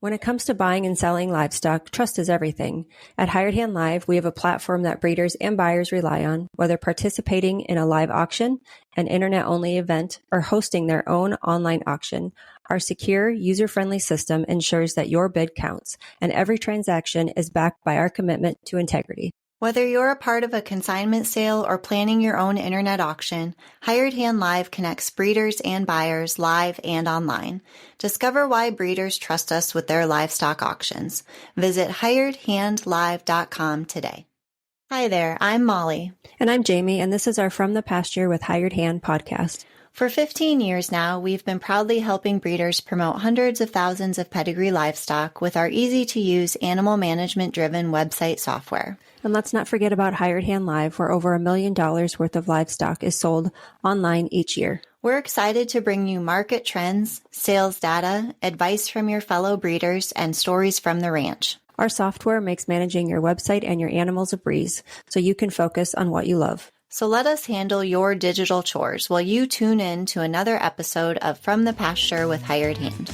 When it comes to buying and selling livestock, trust is everything. At Hired Hand Live, we have a platform that breeders and buyers rely on, whether participating in a live auction, an internet-only event, or hosting their own online auction. Our secure, user-friendly system ensures that your bid counts, and every transaction is backed by our commitment to integrity. Whether you're a part of a consignment sale or planning your own internet auction, Hired Hand Live connects breeders and buyers live and online. Discover why breeders trust us with their livestock auctions. Visit hiredhandlive.com today. Hi there, I'm Molly. And I'm Jamie, and this is our From the Pasture with Hired Hand podcast. For 15 years now, we've been proudly helping breeders promote hundreds of thousands of pedigree livestock with our easy-to-use animal management-driven website software. And let's not forget about Hired Hand Live, where over $1 million worth of livestock is sold online each year. We're excited to bring you market trends, sales data, advice from your fellow breeders, and stories from the ranch. Our software makes managing your website and your animals a breeze, so you can focus on what you love. So let us handle your digital chores while you tune in to another episode of From the Pasture with Hired Hand.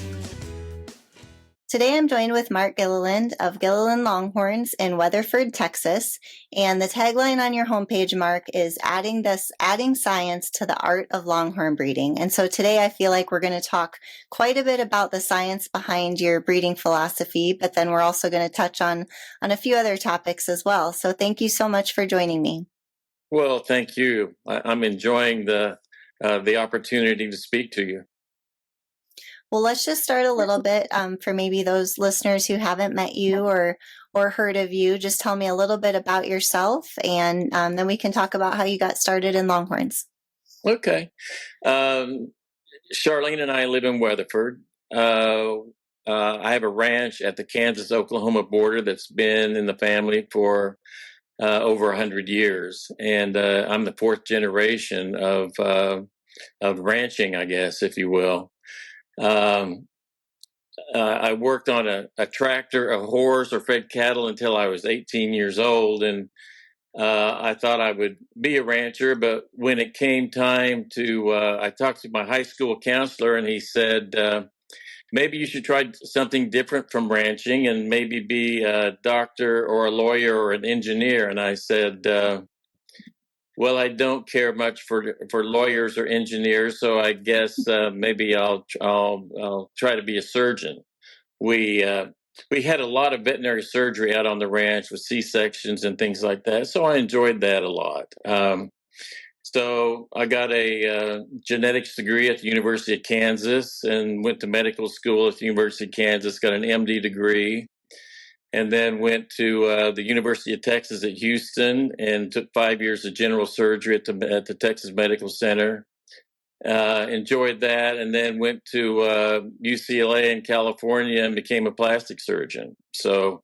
Today I'm joined with Mark Gilliland of Gilliland Longhorns in Weatherford, Texas. And the tagline on your homepage, Mark, is adding science to the art of Longhorn breeding. And so today I feel like we're going to talk quite a bit about the science behind your breeding philosophy, but then we're also going to touch on a few other topics as well. So thank you so much for joining me. Well, thank you. I'm enjoying the opportunity to speak to you. Well, let's just start a little bit for maybe those listeners who haven't met you or heard of you. Just tell me a little bit about yourself, and then we can talk about how you got started in Longhorns. Okay. Charlene and I live in Weatherford. I have a ranch at the Kansas-Oklahoma border that's been in the family for over 100 years, and I'm the fourth generation of ranching, I guess, if you will. I worked on a tractor, a horse, or fed cattle until I was 18 years old, and I thought I would be a rancher. But when it came time to, I talked to my high school counselor, and he said, maybe you should try something different from ranching and maybe be a doctor or a lawyer or an engineer. And I said, well, I don't care much for lawyers or engineers, so I guess maybe I'll try to be a surgeon. We had a lot of veterinary surgery out on the ranch with C-sections and things like that, so I enjoyed that a lot. So I got a genetics degree at the University of Kansas and went to medical school at the University of Kansas, got an MD degree, and then went to the University of Texas at Houston and took 5 years of general surgery at the Texas Medical Center. Enjoyed that, and then went to UCLA in California and became a plastic surgeon. So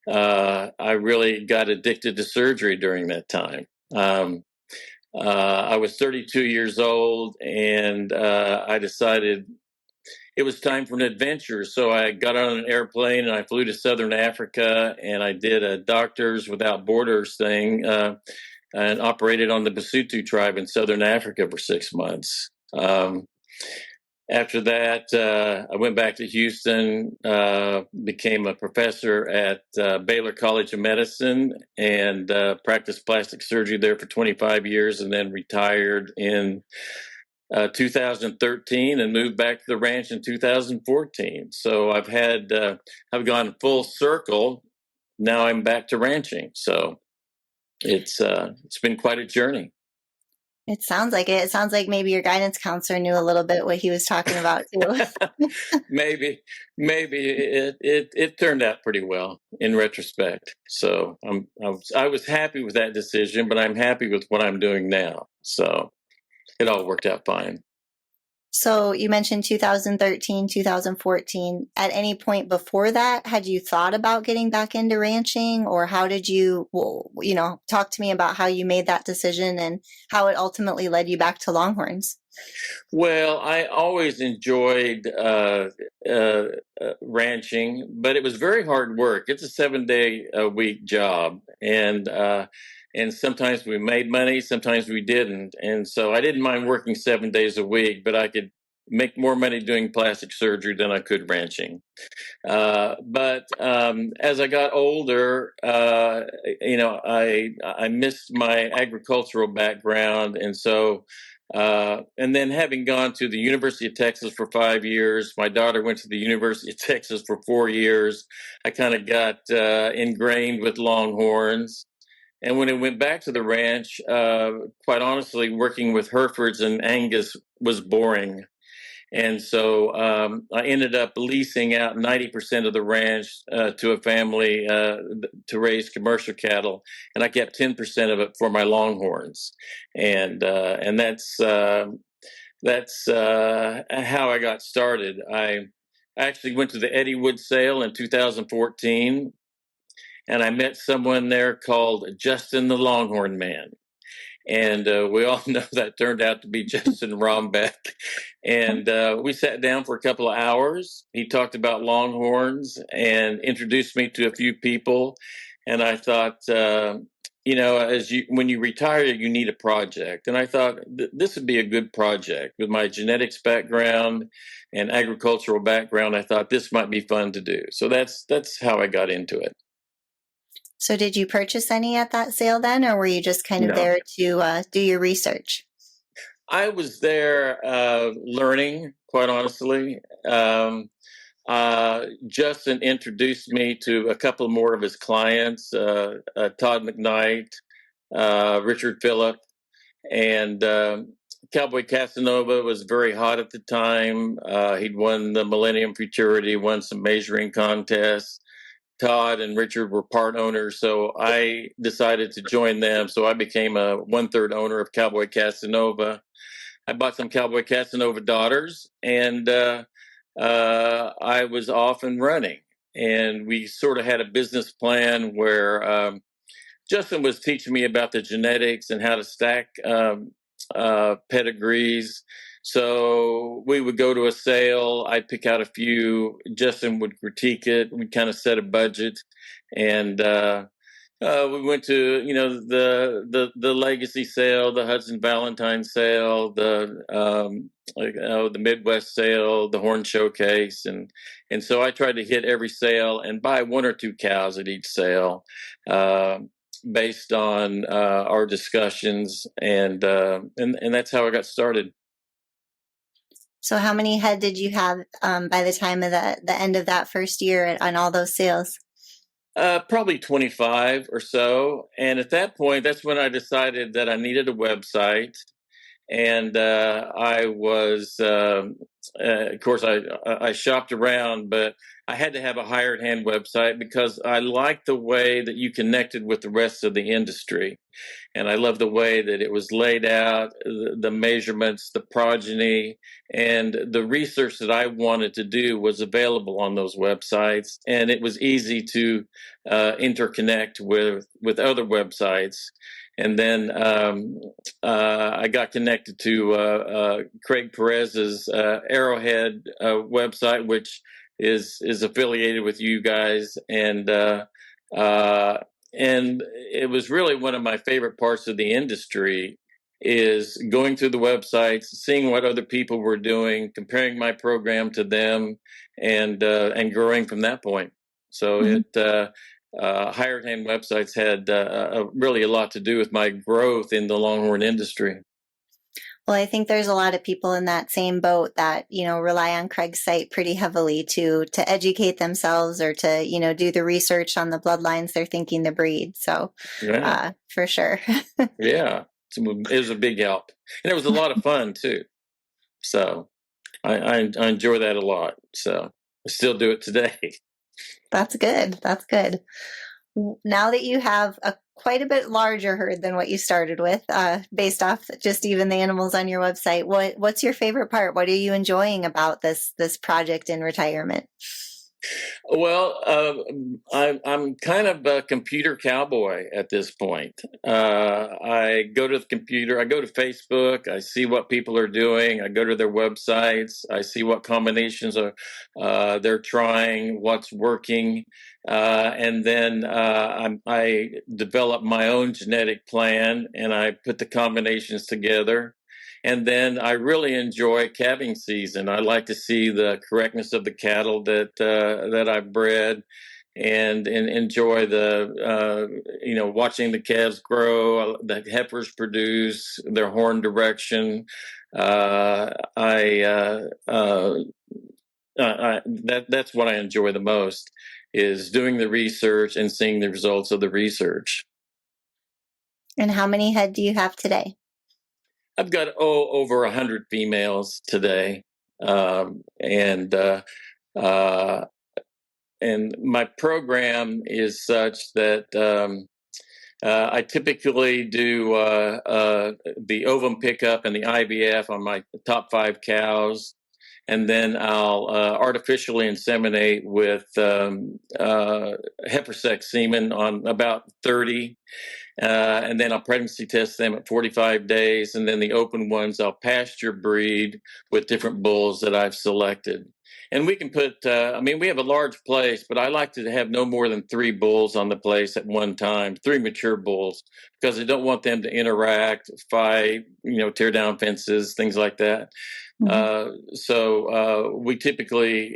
I really got addicted to surgery during that time. I was 32 years old, and I decided it was time for an adventure. So I got on an airplane and I flew to Southern Africa, and I did a Doctors Without Borders thing and operated on the Basotho tribe in Southern Africa for 6 months. After that, I went back to Houston, became a professor at Baylor College of Medicine, and practiced plastic surgery there for 25 years, and then retired in 2013 and moved back to the ranch in 2014. So I've gone full circle. Now I'm back to ranching. So it's been quite a journey. It sounds like it. It sounds like maybe your guidance counselor knew a little bit what he was talking about too. maybe it turned out pretty well in retrospect. So I was happy with that decision, but I'm happy with what I'm doing now. So it all worked out fine. So you mentioned 2013, 2014. At any point before that, had you thought about getting back into ranching, or how did you, talk to me about how you made that decision and how it ultimately led you back to Longhorns? Well, I always enjoyed ranching, but it was very hard work. It's a 7-day-a-week job, and sometimes we made money, sometimes we didn't. And so I didn't mind working 7 days a week, but I could make more money doing plastic surgery than I could ranching. But as I got older, I missed my agricultural background, and so. And then having gone to the University of Texas for 5 years, my daughter went to the University of Texas for 4 years. I kind of got ingrained with Longhorns. And when I went back to the ranch, quite honestly, working with Herefords and Angus was boring. And so I ended up leasing out 90% of the ranch to a family to raise commercial cattle, and I kept 10% of it for my Longhorns, and that's how I got started. I actually went to the Eddie Wood sale in 2014, and I met someone there called Justin the Longhorn Man. And we all know that turned out to be Justin Rombeck. And we sat down for a couple of hours. He talked about Longhorns and introduced me to a few people. And I thought, when you retire, you need a project. And I thought this would be a good project. With my genetics background and agricultural background, I thought this might be fun to do. So that's how I got into it. So did you purchase any at that sale then, or were you just kind of there to do your research? I was there learning, quite honestly. Justin introduced me to a couple more of his clients, Todd McKnight, Richard Phillip, and Cowboy Casanova was very hot at the time. He'd won the Millennium Futurity, won some measuring contests. Todd and Richard were part owners, so I decided to join them. So I became a 1/3 owner of Cowboy Casanova. I bought some Cowboy Casanova daughters, and I was off and running. And we sort of had a business plan where Justin was teaching me about the genetics and how to stack pedigrees. So we would go to a sale. I'd pick out a few. Justin would critique it. We'd kind of set a budget, and we went to the Legacy sale, the Hudson Valentine sale, the Midwest sale, the Horn Showcase, and so I tried to hit every sale and buy 1 or 2 cows at each sale. Based on our discussions, and that's how I got started. So how many head did you have by the time of the end of that first year on all those sales? Probably 25 or so. And at that point, that's when I decided that I needed a website. And I was, of course, I shopped around, but I had to have a hired hand website because I liked the way that you connected with the rest of the industry. And I love the way that it was laid out, the measurements, the progeny, and the research that I wanted to do was available on those websites. And it was easy to interconnect with other websites. And then I got connected to Craig Perez's Arrowhead website, which is affiliated with you guys, and it was really one of my favorite parts of the industry is going through the websites, seeing what other people were doing, comparing my program to them, and growing from that point. So hired hand websites had really a lot to do with my growth in the Longhorn industry. Well, I think there's a lot of people in that same boat that, rely on Craig's site pretty heavily to educate themselves or to, do the research on the bloodlines they're thinking to breed. So, for sure. Yeah, it was a big help. And it was a lot of fun, too. So I enjoy that a lot. So I still do it today. That's good. That's good. Now that you have quite a bit larger herd than what you started with, based off just even the animals on your website, what's your favorite part? What are you enjoying about this project in retirement? Well, I'm kind of a computer cowboy at this point. I go to the computer, I go to Facebook, I see what people are doing, I go to their websites, I see what combinations they're trying, what's working, and then I develop my own genetic plan and I put the combinations together. And then I really enjoy calving season. I like to see the correctness of the cattle that I've bred, and enjoy the watching the calves grow, the heifers produce, their horn direction. That's what I enjoy the most, is doing the research and seeing the results of the research. And how many head do you have today? I've got over 100 females today, and my program is such that I typically do the ovum pickup and the IVF on my top 5 cows, and then I'll artificially inseminate with heifer sex semen on about 30. And then I'll pregnancy test them at 45 days. And then the open ones, I'll pasture breed with different bulls that I've selected. And we can put, we have a large place, but I like to have no more than 3 bulls on the place at one time, 3 mature bulls, because I don't want them to interact, fight, tear down fences, things like that. Mm-hmm.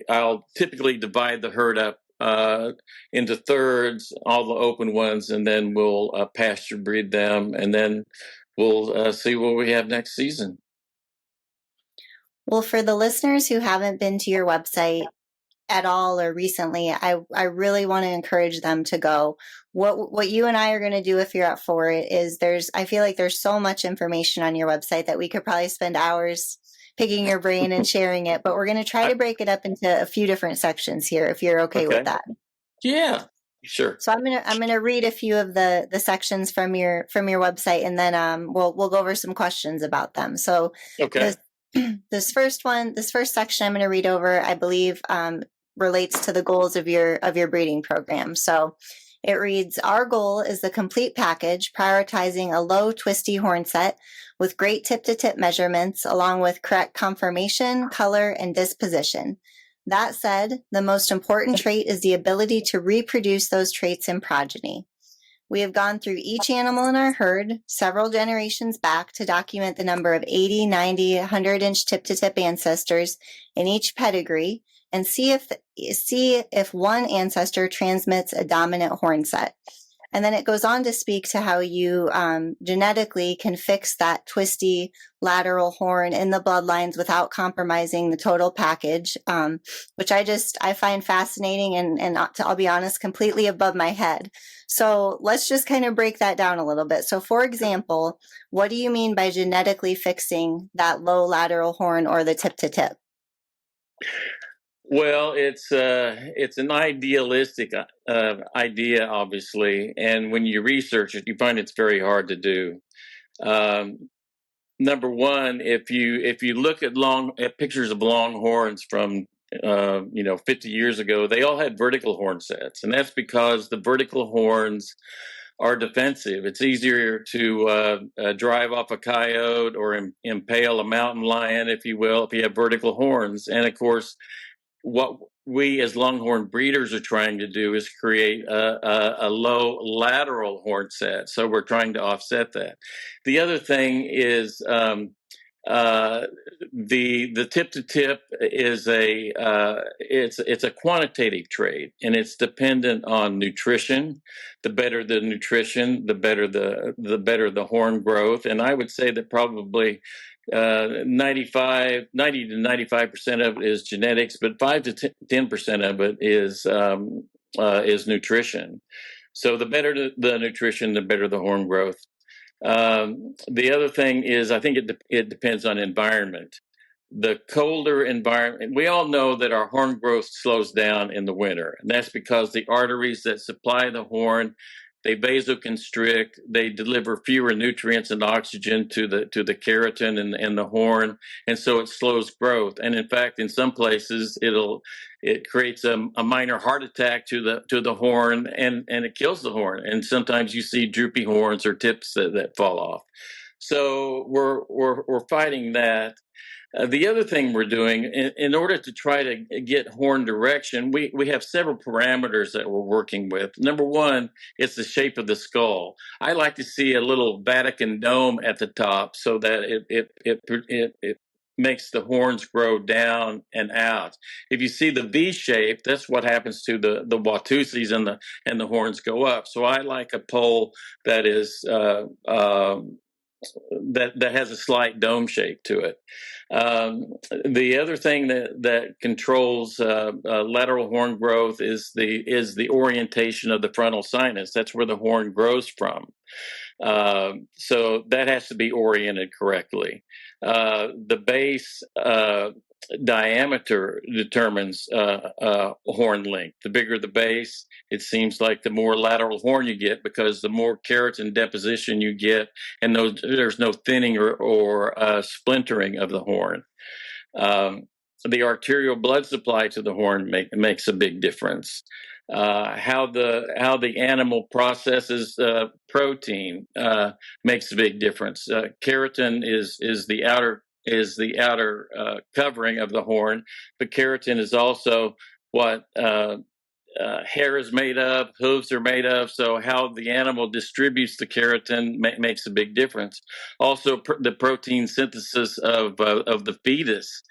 I'll typically divide the herd up into thirds, all the open ones, and then we'll pasture breed them, and then we'll see what we have next season. Well, for the listeners who haven't been to your website at all or recently, I really want to encourage them to go. What you and I are going to do if you're up for it is I feel like there's so much information on your website that we could probably spend hours picking your brain and sharing it, but we're going to try to break it up into a few different sections here, if you're okay with that. Yeah, sure. So I'm gonna read a few of the sections from your website, and then we'll go over some questions about them. So this first section I'm going to read over, I believe, relates to the goals of your breeding program. So it reads, our goal is the complete package, prioritizing a low twisty horn set with great tip-to-tip measurements, along with correct conformation, color, and disposition. That said, the most important trait is the ability to reproduce those traits in progeny. We have gone through each animal in our herd several generations back to document the number of 80, 90, 100-inch tip-to-tip ancestors in each pedigree, and see if one ancestor transmits a dominant horn set. And then it goes on to speak to how you genetically can fix that twisty lateral horn in the bloodlines without compromising the total package, which I find fascinating and I'll be honest, completely above my head. So let's just kind of break that down a little bit. So for example, what do you mean by genetically fixing that low lateral horn or the tip-to-tip? Well, it's an idealistic idea, obviously, and when you research it, you find it's very hard to do. Number one, if you look at pictures of Longhorns from 50 years ago, they all had vertical horn sets, and that's because the vertical horns are defensive. It's easier to drive off a coyote or impale a mountain lion, if you will, if you have vertical horns. And of course, what we as Longhorn breeders are trying to do is create a low lateral horn set. So we're trying to offset that. The other thing is the tip to tip is it's a quantitative trait, and it's dependent on nutrition. The better the nutrition, the better the horn growth. And I would say that probably 90 to 95% of it is genetics, but 5 to 10% of it is nutrition. So the better the nutrition, the better the horn growth. The other thing is, I think it depends on environment. The colder environment, we all know that our horn growth slows down in the winter, and that's because the arteries that supply the horn, they vasoconstrict, they deliver fewer nutrients and oxygen to the keratin and the horn, and so it slows growth. And in fact, in some places, it creates a minor heart attack to the horn, and it kills the horn. And sometimes you see droopy horns or tips that fall off. So we're fighting that. The other thing we're doing in order to try to get horn direction, we have several parameters that we're working with. Number one, it's the shape of the skull. I like to see a little Vatican dome at the top so that it makes the horns grow down and out. If you see the V shape, that's what happens to the Watusis, and the horns go up. So I like a pole that is that has a slight dome shape to it. The other thing that controls lateral horn growth is the orientation of the frontal sinus. That's where the horn grows from. So that has to be oriented correctly. The base diameter determines horn length. The bigger the base, it seems like the more lateral horn you get, because the more keratin deposition you get, and there's no thinning or splintering of the horn. The arterial blood supply to the horn makes a big difference. How the animal processes protein makes a big difference. Keratin is the outer covering of the horn, but keratin is also what hair is made of, hooves are made of. So how the animal distributes the keratin makes a big difference. Also, the protein synthesis of the fetus.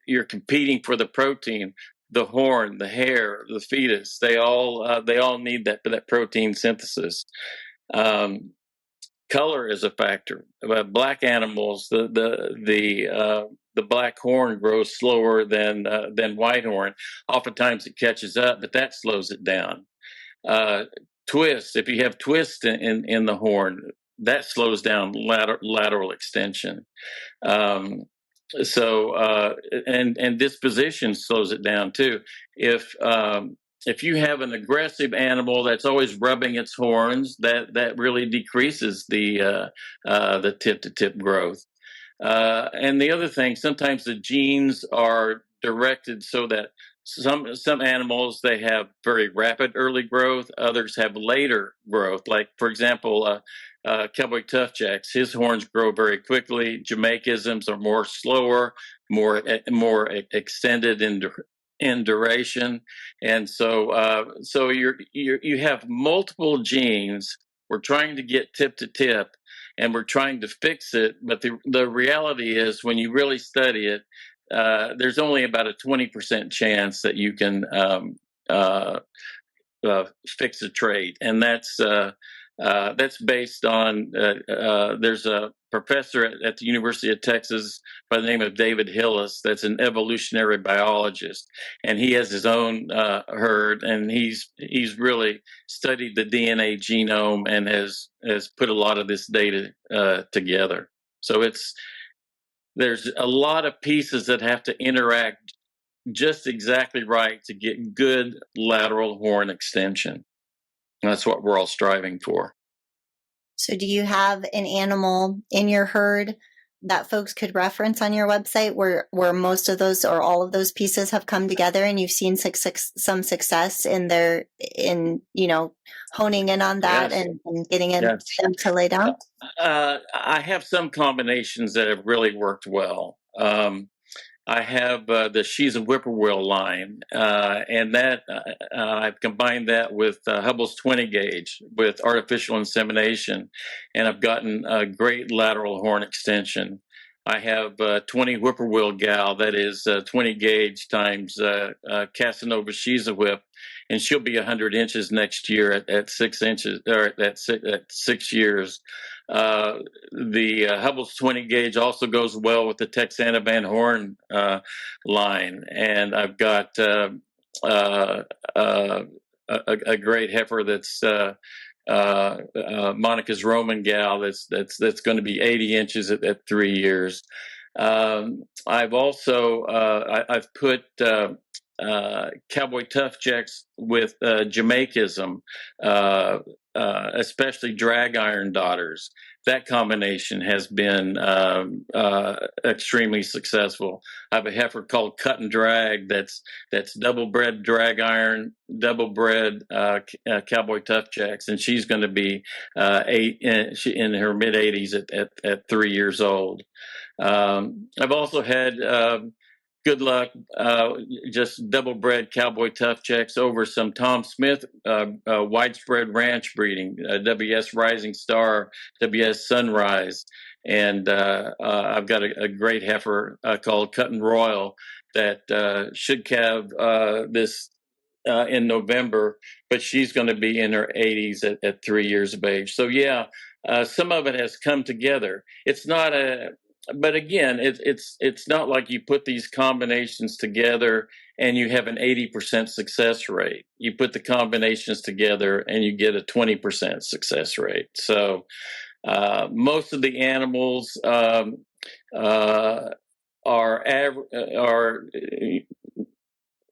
You're competing for the protein. The horn, the hair, the fetus, they all need that protein synthesis. Color is a factor. Black animals, the black horn grows slower than white horn. Oftentimes it catches up, but that slows it down. Twist, if you have twist in the horn, that slows down lateral extension. And disposition slows it down too. If you have an aggressive animal that's always rubbing its horns, that really decreases the tip-to-tip growth. And the other thing, sometimes the genes are directed so that some animals, they have very rapid early growth, others have later growth. Like, for example, cowboy tufjacks, his horns grow very quickly. Jamaicans are more slower, more extended in duration, and so you have multiple genes. We're trying to get tip to tip, and we're trying to fix it. But the reality is, when you really study it, there's only about a 20% chance that you can fix a trait, and that's based on there's a professor at the University of Texas by the name of David Hillis that's an evolutionary biologist, and he has his own herd, and he's really studied the DNA genome and has put a lot of this data together. So there's a lot of pieces that have to interact just exactly right to get good lateral horn extension. That's what we're all striving for. So do you have an animal in your herd that folks could reference on your website where most of those or all of those pieces have come together, and you've seen some success in honing in on that? Yes. and getting them to lay down? I have some combinations that have really worked well. I have the She's a Whippoorwill line, and that I've combined that with Hubble's 20 gauge with artificial insemination, and I've gotten a great lateral horn extension. I have 20 Whippoorwill gal, that is 20 gauge times Casanova She's a Whip, and she'll be 100 inches next year at 6 inches, or at 6 years. The Hubble's 20 gauge also goes well with the Texana Van Horn line, and I've got a great heifer that's Monica's Roman gal that's going to be 80 inches at 3 years. I've also I've put cowboy tufjacks with Jamaicism, especially drag iron daughters. that combination has been extremely successful. I have a heifer called Cut and Drag that's double bred drag iron, double bred Cowboy Tough Checks, and she's going to be in her mid 80s at 3 years old. I've also had good luck, just double bred Cowboy Tough Checks over some Tom Smith widespread ranch breeding, WS Rising Star, WS Sunrise. And I've got a great heifer called Cut and Royal that should calve this in November, but she's going to be in her 80s at 3 years of age. So yeah, some of it has come together. It's not but again, it's not like you put these combinations together and you have an 80% success rate. You put the combinations together and you get a 20% success rate. So most of the animals are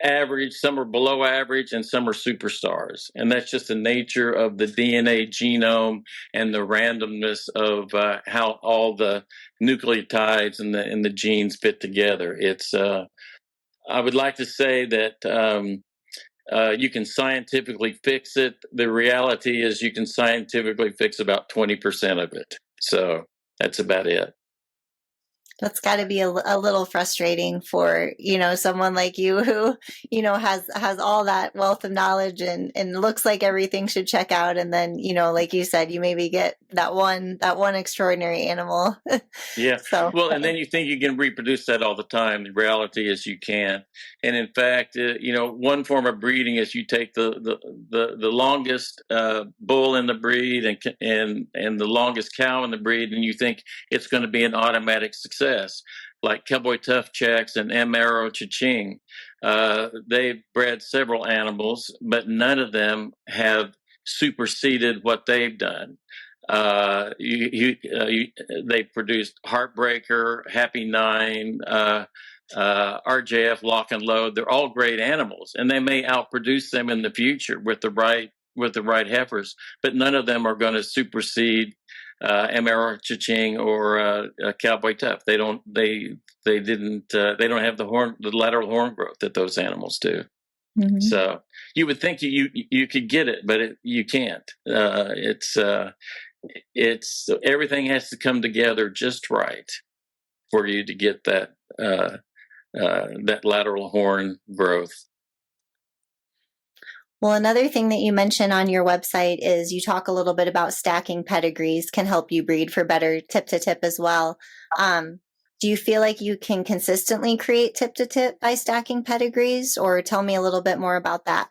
average, some are below average, and some are superstars. And that's just the nature of the DNA genome and the randomness of how all the nucleotides and the genes fit together. It's I would like to say that you can scientifically fix it. The reality is you can scientifically fix about 20% of it. So that's about it. That's got to be a little frustrating for, someone like you who, has all that wealth of knowledge and looks like everything should check out. And then, like you said, you maybe get that one extraordinary animal. Yeah. So, well, and then you think you can reproduce that all the time. The reality is you can't. And in fact, one form of breeding is you take the longest bull in the breed and the longest cow in the breed, and you think it's going to be an automatic success. Like Cowboy Tough Checks and M. Arrow Cha-Ching. They've bred several animals, but none of them have superseded what they've done. They produced Heartbreaker, Happy Nine, RJF, Lock and Load. They're all great animals, and they may outproduce them in the future with the right heifers, but none of them are going to supersede MR Cha-Ching or Cowboy Tough. They don't have the lateral horn growth that those animals do. Mm-hmm. So you would think you could get it, but you can't. It's everything has to come together just right for you to get that lateral horn growth. Well, another thing that you mention on your website is you talk a little bit about stacking pedigrees can help you breed for better tip-to-tip as well. Do you feel like you can consistently create tip-to-tip by stacking pedigrees, or tell me a little bit more about that?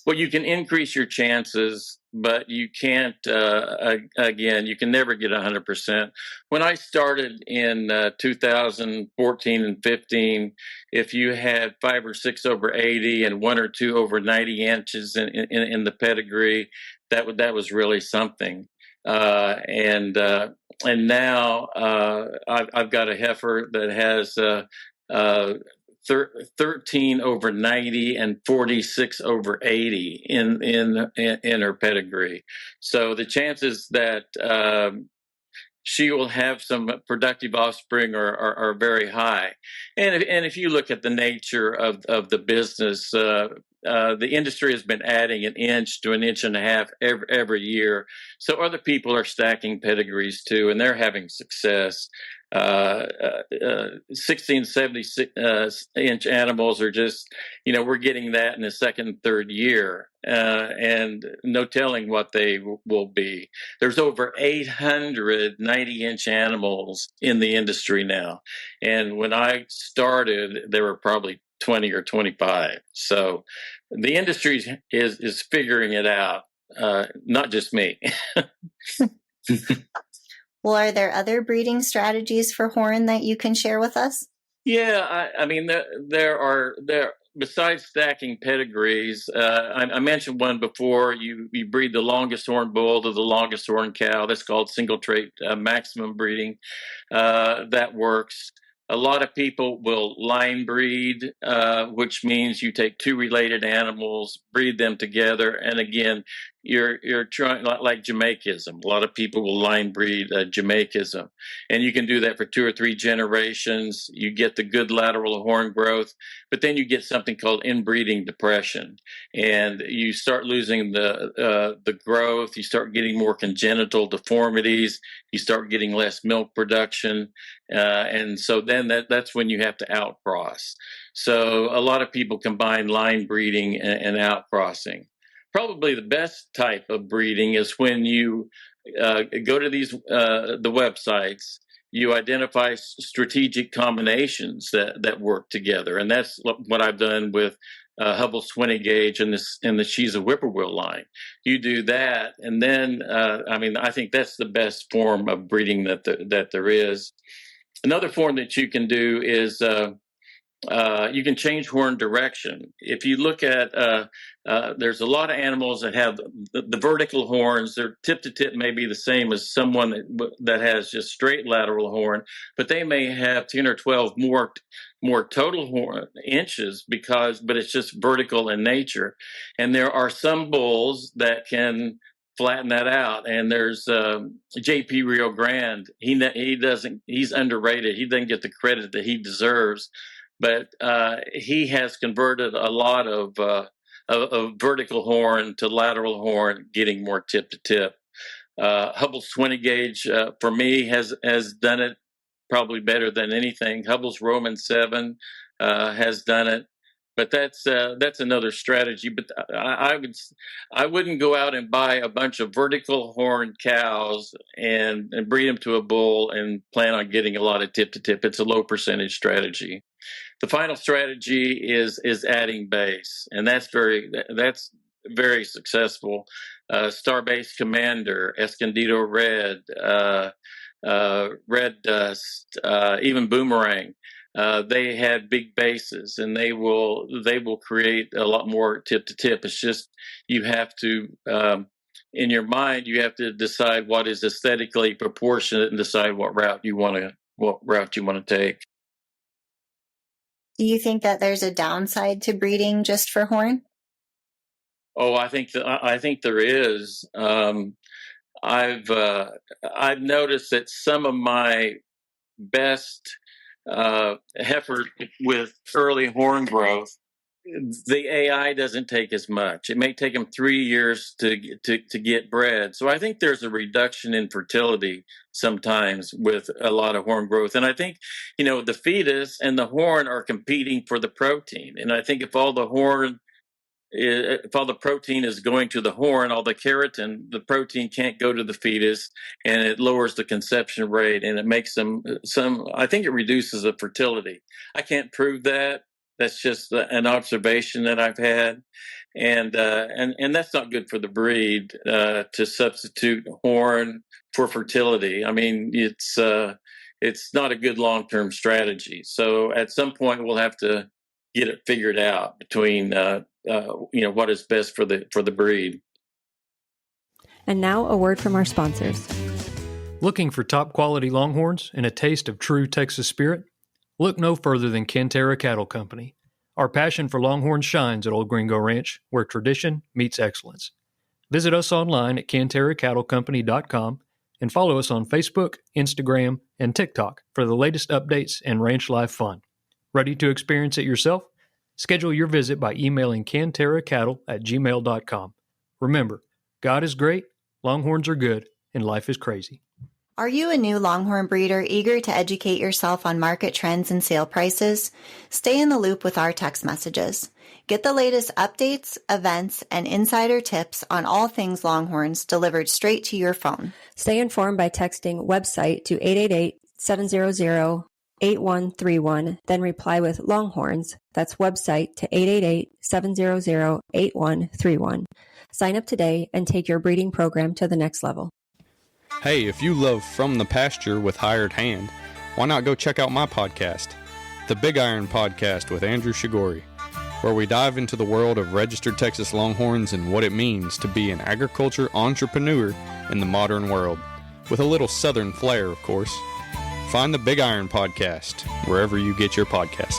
Well, you can increase your chances, but you can't, again, you can never get 100%. When I started in 2014 and 15, if you had 5 or 6 over 80 and 1 or 2 over 90 inches in the pedigree, that was really something. And now I've got a heifer that has 13 over 90 and 46 over 80 in her pedigree. So the chances that she will have some productive offspring are very high. And if you look at the nature of the business, the industry has been adding an inch to an inch and a half every year. So other people are stacking pedigrees too, and they're having success. 16, 70 inch animals are just, we're getting that in the second and third year, and no telling what they will be. There's over 800 90-inch animals in the industry now. And when I started, there were probably 20 or 25. So the industry is figuring it out, not just me. Well, are there other breeding strategies for horn that you can share with us? Yeah, I mean, there are besides stacking pedigrees. I mentioned one before. You breed the longest horn bull to the longest horn cow. That's called single trait maximum breeding. That works. A lot of people will line breed, which means you take two related animals, breed them together, and again, you're trying like Jamaicism. A lot of people will line breed Jamaicism, and you can do that for 2 or 3 generations. You get the good lateral horn growth, but then you get something called inbreeding depression, and you start losing the growth. You start getting more congenital deformities. You start getting less milk production, and so then that's when you have to outcross. So a lot of people combine line breeding and outcrossing. Probably the best type of breeding is when you go to the websites, you identify strategic combinations that work together, and that's what I've done with Hubbell's 20 gauge and the She's a Whippoorwill line. You do that, and then I think that's the best form of breeding that there is. Another form that you can do is you can change horn direction. If you look at, there's a lot of animals that have the vertical horns. Their tip to tip may be the same as someone that has just straight lateral horn, but they may have 10 or 12 more total horn inches but it's just vertical in nature. And there are some bulls that can flatten that out. And there's JP Rio Grande. He's underrated. He doesn't get the credit that he deserves. But he has converted a lot of vertical horn to lateral horn, getting more tip to tip. Hubbell's 20 gauge for me has done it probably better than anything. Hubbell's Roman 7 has done it, but that's another strategy. But I wouldn't go out and buy a bunch of vertical horned cows and breed them to a bull and plan on getting a lot of tip to tip. It's a low percentage strategy. The final strategy is adding base, and that's very successful. Starbase Commander, Escondido Red, Red Dust, even Boomerang. They have big bases, and they will create a lot more tip to tip. It's just you have to in your mind you have to decide what is aesthetically proportionate and decide what route you want to take. Do you think that there's a downside to breeding just for horn? Oh, I think there is. I've noticed that some of my best heifer with early horn growth, the AI doesn't take as much. It may take them 3 years to get bred. So I think there's a reduction in fertility sometimes with a lot of horn growth. And I think, the fetus and the horn are competing for the protein. And I think if all the protein is going to the horn, all the keratin, the protein can't go to the fetus, and it lowers the conception rate, and it makes I think it reduces the fertility. I can't prove that. That's just an observation that I've had, and that's not good for the breed to substitute horn for fertility. I mean, it's not a good long-term strategy. So at some point, we'll have to get it figured out between what is best for the breed. And now a word from our sponsors. Looking for top quality Longhorns and a taste of true Texas spirit? Look no further than Cantera Cattle Company. Our passion for Longhorns shines at Old Gringo Ranch, where tradition meets excellence. Visit us online at CanteraCattleCompany.com and follow us on Facebook, Instagram, and TikTok for the latest updates and ranch life fun. Ready to experience it yourself? Schedule your visit by emailing canteracattle@gmail.com. Remember, God is great, Longhorns are good, and life is crazy. Are you a new Longhorn breeder eager to educate yourself on market trends and sale prices? Stay in the loop with our text messages. Get the latest updates, events, and insider tips on all things Longhorns delivered straight to your phone. Stay informed by texting website to 888-700-8131, then reply with Longhorns. That's website to 888-700-8131. Sign up today and take your breeding program to the next level. Hey, if you love From the Pasture with Hired Hand, why not go check out my podcast, The Big Iron Podcast with Andrew Shigori, where we dive into the world of registered Texas Longhorns and what it means to be an agriculture entrepreneur in the modern world, with a little southern flair, of course. Find the Big Iron Podcast wherever you get your podcasts.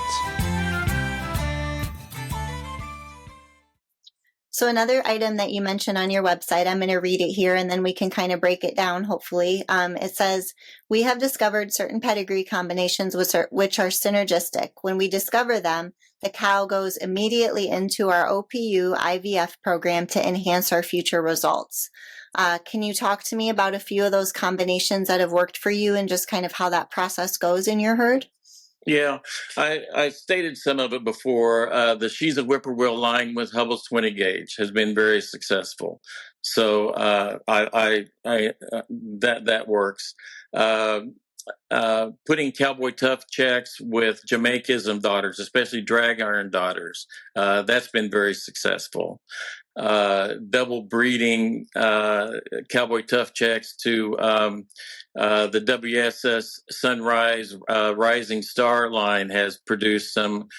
So another item that you mentioned on your website, I'm going to read it here and then we can kind of break it down, hopefully. It says, we have discovered certain pedigree combinations which are synergistic. When we discover them, the cow goes immediately into our OPU IVF program to enhance our future results. Can you talk to me about a few of those combinations that have worked for you and just kind of how that process goes in your herd? Yeah, I stated some of it before. The She's a Whippoorwill line with Hubble's 20 gauge has been very successful. So that works. Putting Cowboy Tough checks with Jamaichism daughters, especially drag iron daughters, that's been very successul. Double breeding Cowboy Tough checks to the WSS Sunrise Rising Star line has produced some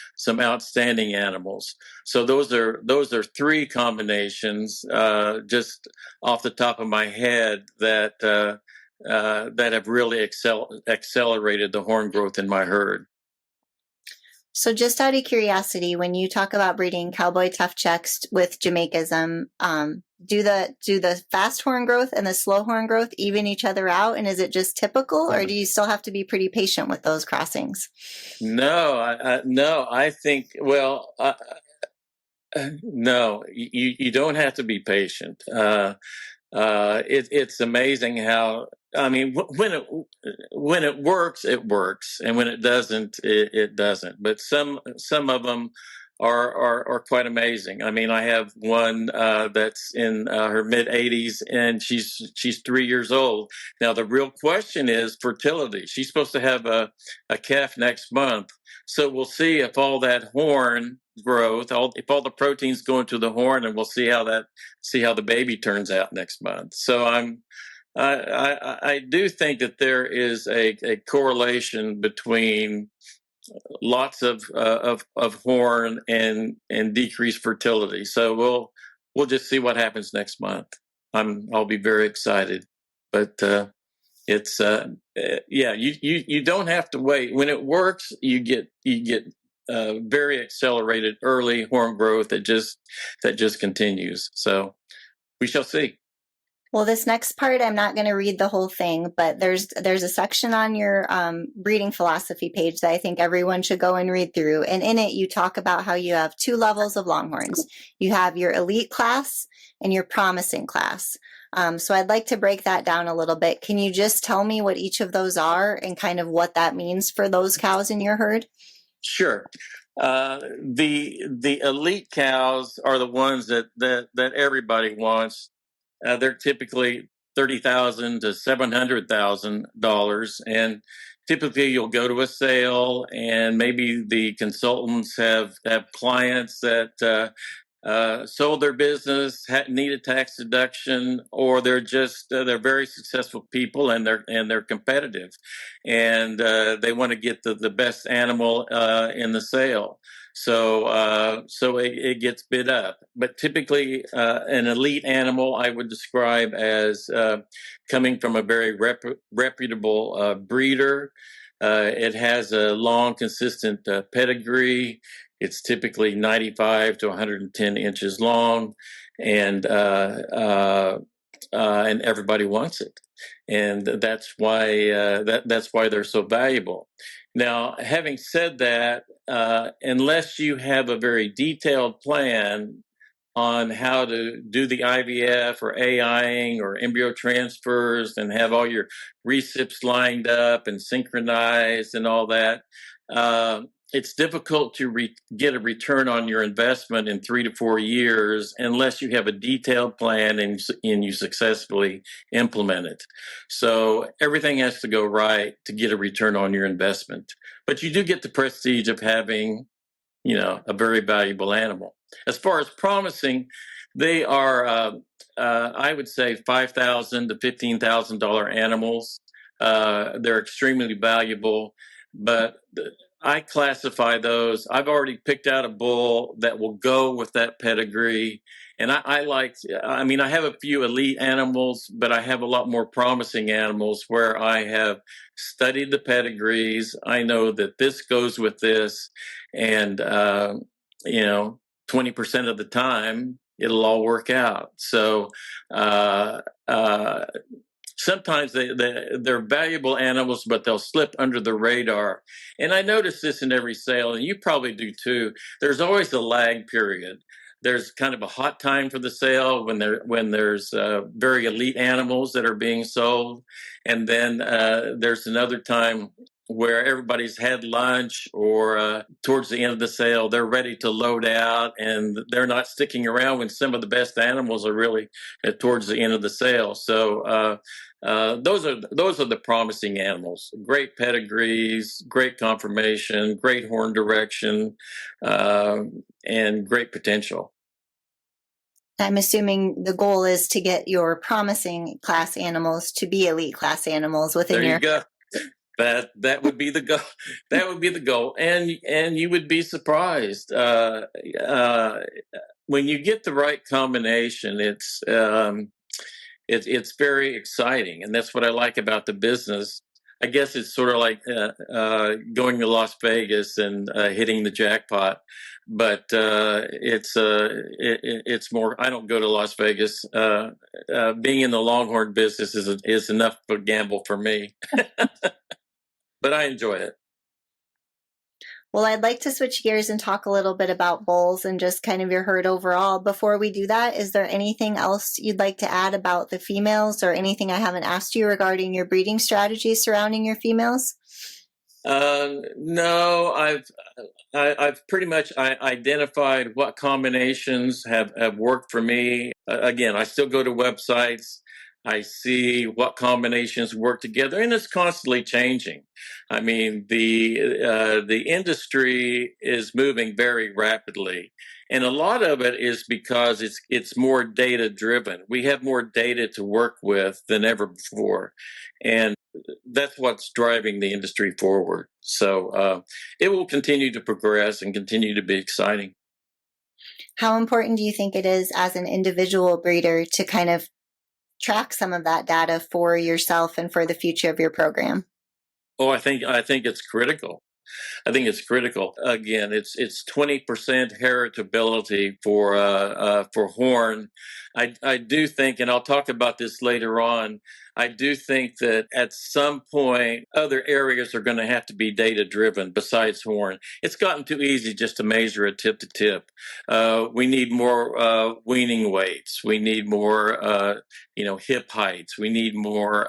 outstanding animals. So those are three combinations just off the top of my head that have really accelerated the horn growth in my herd. So just out of curiosity, when you talk about breeding Cowboy Tough checks with Jamaichism, do the fast horn growth and the slow horn growth even each other out? And is it just typical, or do you still have to be pretty patient with those crossings? No, I think, no, you don't have to be patient. It's amazing how, I mean, when it works, and when it doesn't, it doesn't. But some of them are quite amazing. I mean, I have one that's in her mid 80s, and she's 3 years old. Now, the real question is fertility. She's supposed to have a calf next month, so we'll see if all that horn growth, if all the proteins go into the horn, and we'll see how the baby turns out next month. So I do think that there is a correlation between lots of horn and decreased fertility. So we'll just see what happens next month. I'll be very excited, but it's you don't have to wait. When it works, you get very accelerated early horn growth that just continues. So we shall see. Well, this next part, I'm not going to read the whole thing, but there's a section on your breeding philosophy page that I think everyone should go and read through. And in it, you talk about how you have two levels of Longhorns. You have your elite class and your promising class. So I'd like to break that down a little bit. Can you just tell me what each of those are and kind of what that means for those cows in your herd? Sure. The elite cows are the ones that everybody wants. They're typically $30,000 to $700,000, and typically you'll go to a sale, and maybe the consultants have clients that sold their business, need a tax deduction, or they're very successful people, and they're competitive, and they want to get the best animal in the sale. So it gets bid up. But typically, an elite animal I would describe as coming from a very reputable breeder. It has a long, consistent pedigree. It's typically 95 to 110 inches long, and everybody wants it, and that's why they're so valuable. Now, having said that, unless you have a very detailed plan on how to do the IVF or AIing or embryo transfers and have all your recips lined up and synchronized and all that, it's difficult to get a return on your investment in 3 to 4 years unless you have a detailed plan and you successfully implement it. So everything has to go right to get a return on your investment. But you do get the prestige of having, a very valuable animal. As far as promising, they are, I would say, $5,000 to $15,000 animals. They're extremely valuable, but I classify those. I've already picked out a bull that will go with that pedigree. And I have a few elite animals, but I have a lot more promising animals where I have studied the pedigrees. I know that this goes with this. And, 20% of the time, it'll all work out. So, uh, uh, sometimes they're valuable animals, but they'll slip under the radar. And I notice this in every sale, and you probably do too. There's always a lag period. There's kind of a hot time for the sale when there's very elite animals that are being sold, and then there's another time where everybody's had lunch or towards the end of the sale, they're ready to load out, and they're not sticking around when some of the best animals are really towards the end of the sale. So those are the promising animals. Great pedigrees, great conformation, great horn direction, and great potential. I'm assuming the goal is to get your promising class animals to be elite class animals within there you go. That would be the goal. That would be the goal, and you would be surprised when you get the right combination. It's very exciting, and that's what I like about the business. I guess it's sort of like going to Las Vegas and hitting the jackpot, but it's more. I don't go to Las Vegas. Being in the Longhorn business is enough of a gamble for me, but I enjoy it. Well, I'd like to switch gears and talk a little bit about bulls and just kind of your herd overall. Before we do that, is there anything else you'd like to add about the females or anything I haven't asked you regarding your breeding strategies surrounding your females? No, I've pretty much identified what combinations have worked for me. Again, I still go to websites. I see what combinations work together, and it's constantly changing. I mean, the industry is moving very rapidly, and a lot of it is because it's more data driven. We have more data to work with than ever before, and that's what's driving the industry forward. So it will continue to progress and continue to be exciting. How important do you think it is as an individual breeder to kind of track some of that data for yourself and for the future of your program? Oh, I think it's critical. I think it's critical. Again, it's 20% heritability for horn. I do think, and I'll talk about this later on. I do think that at some point, other areas are going to have to be data driven besides horn. It's gotten too easy just to measure a tip to tip. We need more weaning weights. We need more, hip heights. We need more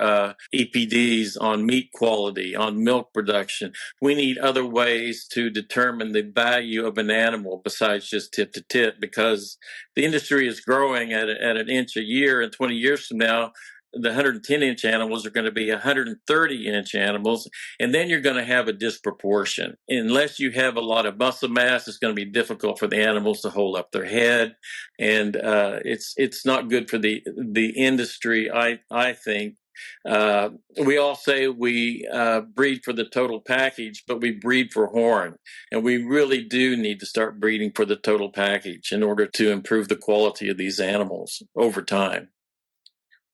EPDs on meat quality, on milk production. We need other ways to determine the value of an animal besides just tip to tip, because the industry is growing at an inch a year, and 20 years from now, the 110-inch animals are going to be 130-inch animals, and then you're going to have a disproportion. Unless you have a lot of muscle mass, it's going to be difficult for the animals to hold up their head, and it's not good for the industry, I think. We all say we breed for the total package, but we breed for horn, and we really do need to start breeding for the total package in order to improve the quality of these animals over time.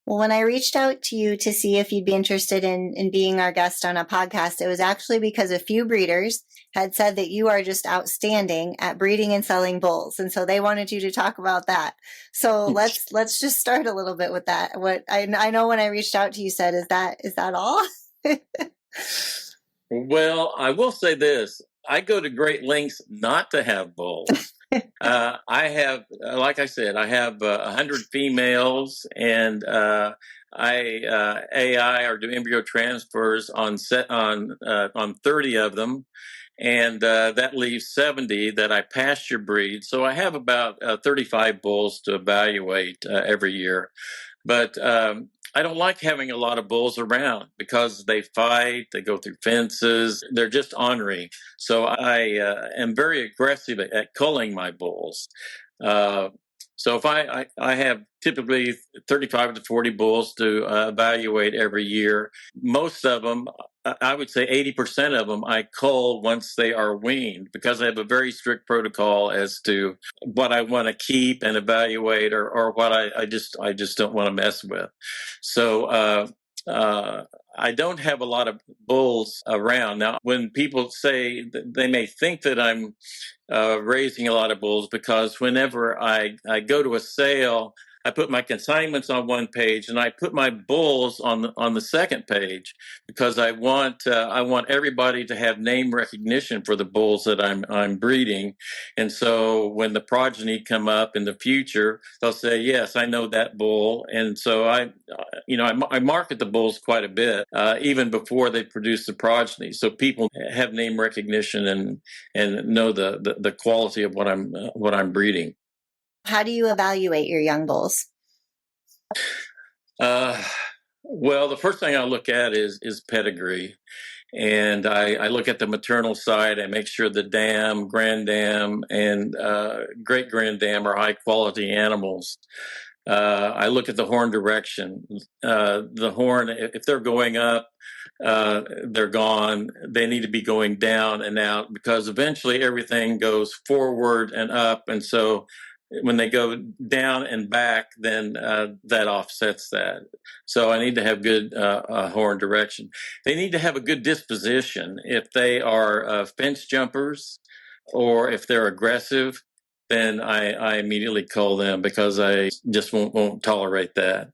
Well, when I reached out to you to see if you'd be interested in being our guest on a podcast, it was actually because a few breeders had said that you are just outstanding at breeding and selling bulls. And so they wanted you to talk about that. So let's just start a little bit with that. What I know when I reached out to you said, is that all? Well, I will say this. I go to great lengths not to have bulls. I have, like I said, I have 100 females, and AI or do embryo transfers on 30 of them, and that leaves 70 that I pasture breed. So I have about 35 bulls to evaluate every year, but I don't like having a lot of bulls around because they fight, they go through fences, they're just ornery. So I am very aggressive at culling my bulls. So if I have typically 35 to 40 bulls to evaluate every year. Most of them, I would say 80% of them, I cull once they are weaned, because I have a very strict protocol as to what I want to keep and evaluate, or what I just don't want to mess with. So I don't have a lot of bulls around. Now, when people say that, they may think that I'm raising a lot of bulls, because whenever I go to a sale, I put my consignments on one page and I put my bulls on the second page, because I want everybody to have name recognition for the bulls that I'm breeding. And so when the progeny come up in the future, they'll say, yes, I know that bull. And so I market the bulls quite a bit, even before they produce the progeny, so people have name recognition and know the quality of what I'm breeding. How do you evaluate your young bulls? Well, the first thing I look at is pedigree. And I look at the maternal side. I make sure the dam, granddam, and great granddam are high quality animals. I look at the horn direction. The horn, if they're going up, they're gone. They need to be going down and out, because eventually everything goes forward and up. And so when they go down and back, then that offsets that. So I need to have good horn direction. They need to have a good disposition. If they are fence jumpers, or if they're aggressive, then I immediately cull them, because I just won't tolerate that.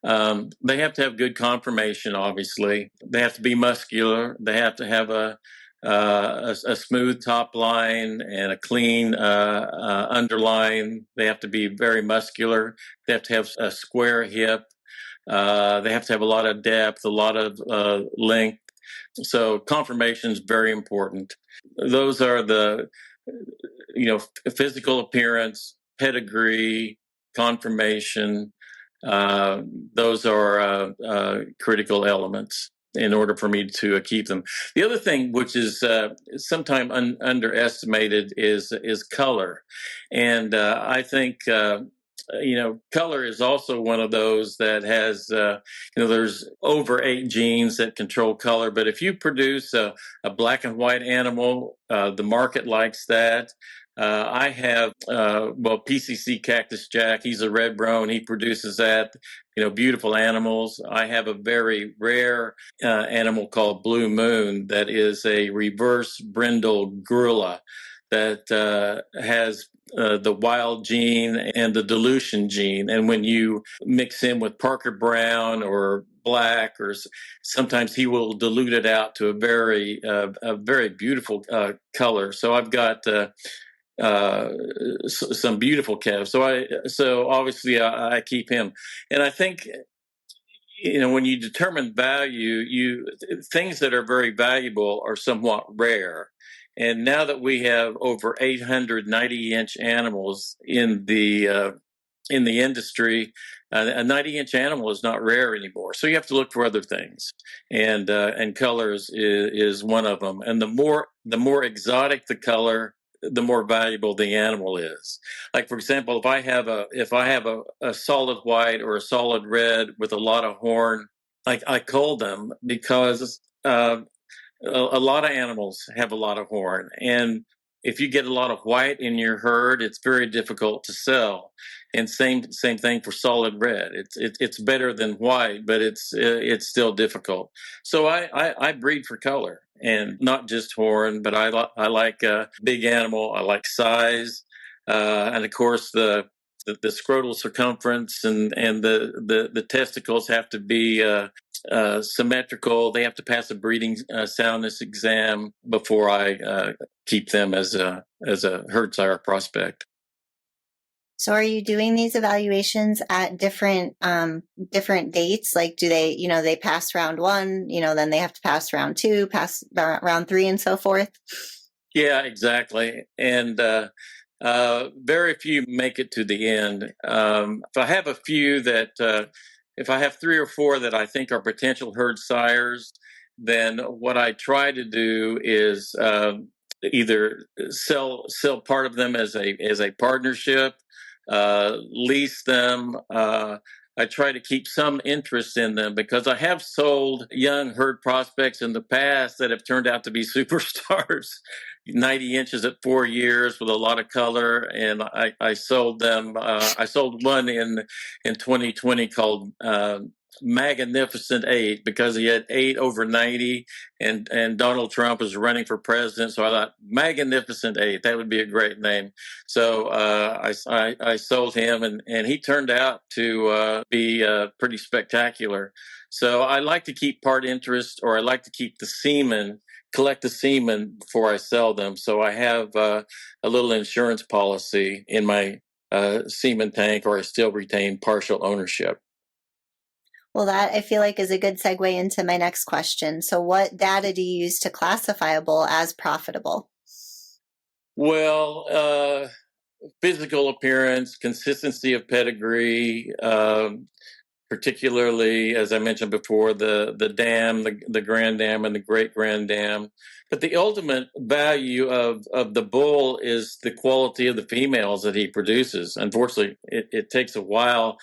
They have to have good conformation, obviously. They have to be muscular. They have to have a smooth top line and a clean underline. They have to be very muscular. They have to have a square hip. They have to have a lot of depth, a lot of length. So conformation is very important. Those are the physical appearance, pedigree, conformation. Those are critical elements in order for me to keep them. The other thing, which is sometimes underestimated, is color. And I think color is also one of those that has, there's over 8 genes that control color. But if you produce a black and white animal, the market likes that. I have, PCC Cactus Jack. He's a red roan. He produces that, beautiful animals. I have a very rare animal called Blue Moon that is a reverse brindle gorilla that has the wild gene and the dilution gene. And when you mix him with Parker Brown or black, or sometimes he will dilute it out to a very beautiful color. So I've got some beautiful calves. So obviously I keep him. And I think, when you determine value, things that are very valuable are somewhat rare. And now that we have over 800 90-inch animals in the industry, a 90-inch animal is not rare anymore. So you have to look for other things, and colors is one of them. And the more exotic the color, the more valuable the animal is. Like, for example, if I have a solid white or a solid red with a lot of horn, I cull them, because a lot of animals have a lot of horn, and if you get a lot of white in your herd, it's very difficult to sell. And same thing for solid red. It's better than white, but it's still difficult. So I breed for color, and not just horn, but I like big animal. I like size, and of course the scrotal circumference and the testicles have to be symmetrical. They have to pass a breeding soundness exam before I keep them as a herd sire prospect. So are you doing these evaluations at different dates? Like, do they, they pass round 1, then they have to pass round 2, pass round 3, and so forth? Yeah, exactly. And very few make it to the end. If I have a few if I have 3 or 4 that I think are potential herd sires, then what I try to do is either sell part of them as a partnership, lease them. I try to keep some interest in them because I have sold young herd prospects in the past that have turned out to be superstars. 90 inches at 4 years with a lot of color, and I sold them. I sold one in 2020 called Magnificent 8 because he had 8 over 90, and Donald Trump was running for president. So I thought Magnificent 8, that would be a great name. So I sold him, and he turned out to be pretty spectacular. So I like to keep part interest, or I like to keep the semen, collect the semen before I sell them. So I have a little insurance policy in my semen tank, or I still retain partial ownership. Well, that I feel like is a good segue into my next question. So what data do you use to classify a bull as profitable? Well, physical appearance, consistency of pedigree, particularly, as I mentioned before, the dam, the grand dam, and the great grand dam. But the ultimate value of the bull is the quality of the females that he produces. Unfortunately, it takes a while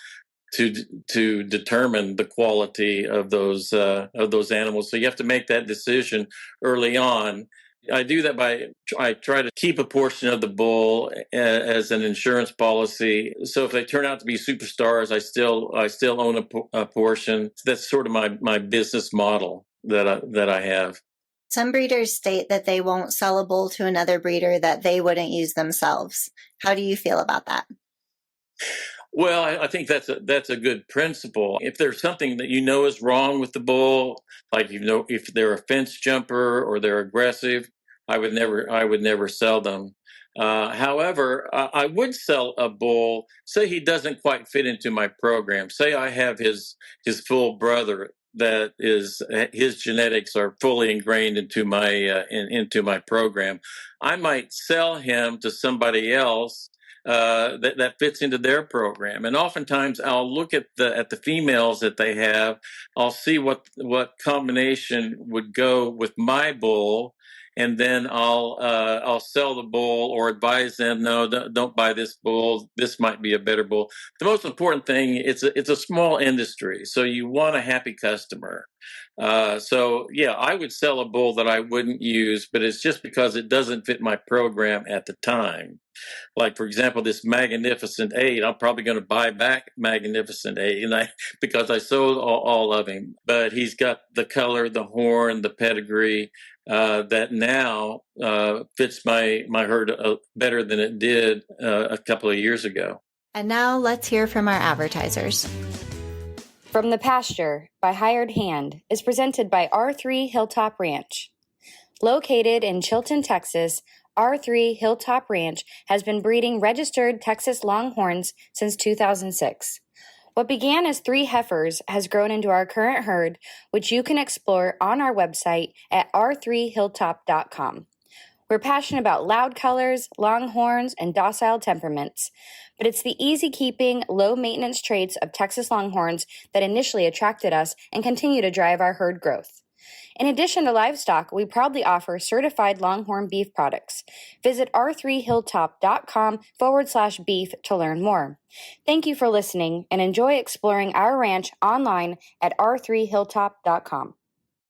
to determine the quality of those animals. So you have to make that decision early on. I do that I try to keep a portion of the bull as an insurance policy. So if they turn out to be superstars, I still own a portion. That's sort of my business model that I have. Some breeders state that they won't sell a bull to another breeder that they wouldn't use themselves. How do you feel about that? Well, I think that's a good principle. If there's something that you know is wrong with the bull, like if they're a fence jumper or they're aggressive, I would never sell them. However, I would sell a bull. Say he doesn't quite fit into my program. Say I have his full brother that is his genetics are fully ingrained into my program. I might sell him to somebody else that fits into their program. And oftentimes I'll look at the females that they have. I'll see what combination would go with my bull, and then I'll sell the bull or advise them, no, don't buy this bull. This might be a better bull. The most important thing, it's a small industry, so you want a happy customer. So yeah, I would sell a bull that I wouldn't use, but it's just because it doesn't fit my program at the time. Like, for example, this Magnificent 8, I'm probably going to buy back Magnificent 8 because I sold all of him. But he's got the color, the horn, the pedigree that now fits my herd better than it did a couple of years ago. And now let's hear from our advertisers. From the Pasture by Hired Hand is presented by R3 Hilltop Ranch. Located in Chilton, Texas, R3 Hilltop Ranch has been breeding registered Texas Longhorns since 2006. What began as 3 heifers has grown into our current herd, which you can explore on our website at r3hilltop.com. We're passionate about loud colors, longhorns, and docile temperaments, but it's the easy-keeping, low-maintenance traits of Texas Longhorns that initially attracted us and continue to drive our herd growth. In addition to livestock, we proudly offer certified Longhorn beef products. Visit r3hilltop.com/beef to learn more. Thank you for listening and enjoy exploring our ranch online at r3hilltop.com.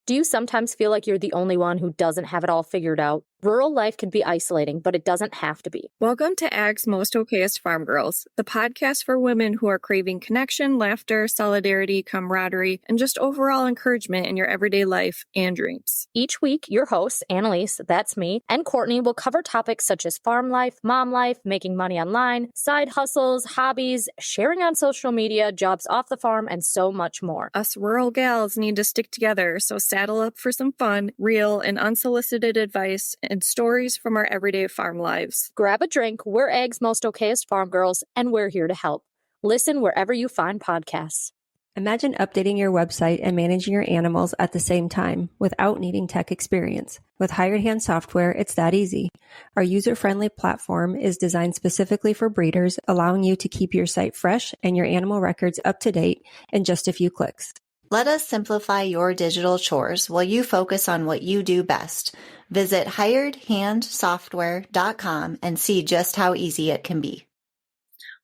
Do you sometimes feel like you're the only one who doesn't have it all figured out? Rural life can be isolating, but it doesn't have to be. Welcome to Ag's Most Okayest Farm Girls, the podcast for women who are craving connection, laughter, solidarity, camaraderie, and just overall encouragement in your everyday life and dreams. Each week, your hosts, Annalise, that's me, and Courtney will cover topics such as farm life, mom life, making money online, side hustles, hobbies, sharing on social media, jobs off the farm, and so much more. Us rural gals need to stick together, so saddle up for some fun, real, and unsolicited advice and stories from our everyday farm lives. Grab a drink, we're Ag's Most Okayest Farm Girls, and we're here to help. Listen wherever you find podcasts. Imagine updating your website and managing your animals at the same time without needing tech experience. With Hired Hand software, it's that easy. Our user-friendly platform is designed specifically for breeders, allowing you to keep your site fresh and your animal records up to date in just a few clicks. Let us simplify your digital chores while you focus on what you do best. Visit hiredhandsoftware.com and see just how easy it can be.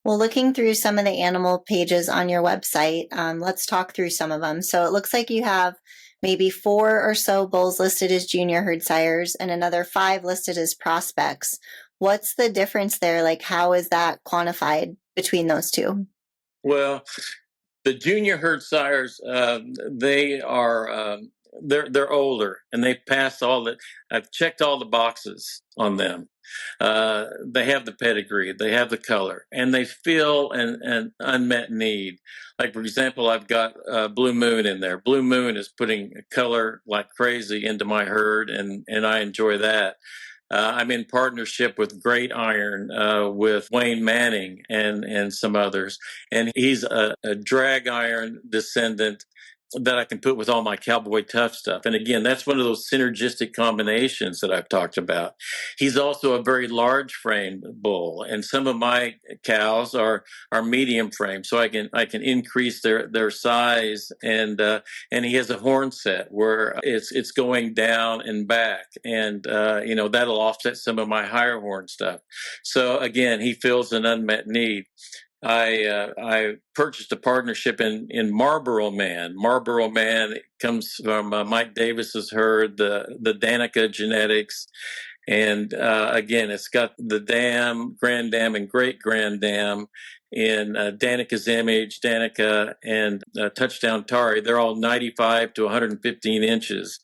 Well, looking through some of the animal pages on your website, let's talk through some of them. So it looks like you have maybe 4 or so bulls listed as junior herd sires and another 5 listed as prospects. What's the difference there? Like, how is that quantified between those two? Well, the junior herd sires, they are they're older and they passed all the. I've checked all the boxes on them. They have the pedigree, they have the color, and they fill an unmet need. Like, for example, I've got Blue Moon in there. Blue Moon is putting color like crazy into my herd, and I enjoy that. I'm in partnership with Great Iron, with Wayne Manning and some others, and he's a drag iron descendant that I can put with all my Cowboy Tough stuff. And again, that's one of those synergistic combinations that I've talked about. He's also a very large frame bull, and some of my cows are medium frame, so I can increase their size. And he has a horn set where it's going down and back, and that'll offset some of my higher horn stuff. So again, he fills an unmet need. I purchased a partnership in Marlboro Man. Marlboro Man comes from Mike Davis's herd, the Danica genetics, and again, it's got the dam, grand dam, and great grand dam in Danica's image, Danica and Touchdown Tari. They're all 95 to 115 inches.